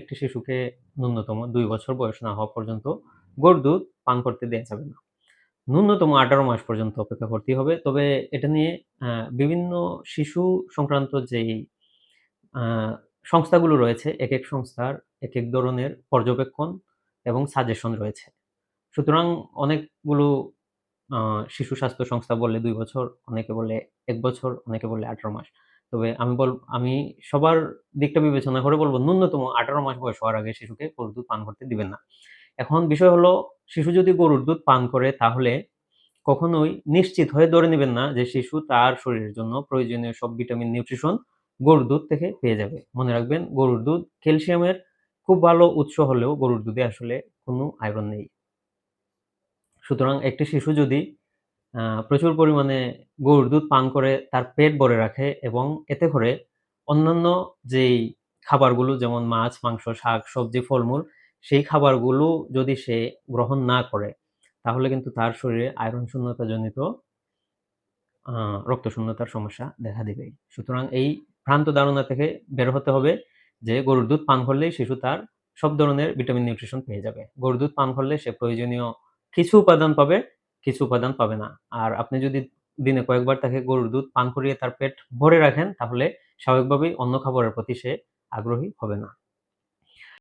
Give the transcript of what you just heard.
একটি শিশুকে ন্যূনতম ২ বছর বয়স না হওয়া পর্যন্ত গরুর দুধ পান করতে দেয়া যাবে না। ন্যূনতম ১৮ মাস পর্যন্ত অপেক্ষা করতেই হবে। তবে এটা নিয়ে আ বিভিন্ন শিশু সংক্রান্ত যেই আ সংস্থাগুলো রয়েছে, একেক সংস্থার একেক ধরনের পর্যবেক্ষণ এবং সাজেশন রয়েছে। সুতরাং অনেকগুলো আ শিশু স্বাস্থ্য সংস্থা বলে ২ বছর, অনেকে বলে ১ বছর, অনেকে বলে ১৮ মাস। তবে আমি সবার দিকটা বিবেচনা করে বলব ন্যূনতম ১৮ মাস বয়স হওয়ার আগে শিশুকে গরুর দুধ পান করতে দিবেন না। এখন বিষয় হলো শিশু যদি গরুর দুধ পান করে তাহলে কখনোই নিশ্চিত হয়ে ধরে নিবেন না যে শিশু তার শরীরের জন্য প্রয়োজনীয় সব ভিটামিন, নিউট্রিশন গরুর দুধ থেকে পেয়ে যাবে। মনে রাখবেন গরুর দুধ ক্যালসিয়ামের খুব ভালো উৎস হলেও গরুর দুধে আসলে কোনো আয়রন নেই। সুতরাং একটি শিশু যদি প্রচুর পরিমাণে গরুর দুধ পান করে তার পেট ভরে রাখে এবং এতে করে অন্যান্য যেই খাবারগুলো যেমন মাছ, মাংস, শাক, সবজি, ফলমূল সেই খাবারগুলো যদি সে গ্রহণ না করে তাহলে কিন্তু তার শরীরে আয়রন শূন্যতাজনিত আ রক্তশূন্যতার সমস্যা দেখা দিবেই। সুতরাং এই ভ্রান্ত ধারণা থেকে বের হতে হবে যে গরুর দুধ পান করলেই শিশু তার সব ধরনের ভিটামিন নিউট্রিশন পেয়ে যাবে। গরুর দুধ পান করলে সে প্রয়োজনীয় কিছু উপাদান পাবে, কিছু উপাদান পাবে না। আর আপনি যদি দিনে কয়েকবার তাকে গরুর দুধ পান করিয়ে তার পেট ভরে রাখেন তাহলে স্বাভাবিকভাবেই অন্য খাবারের প্রতি সে আগ্রহী হবে না।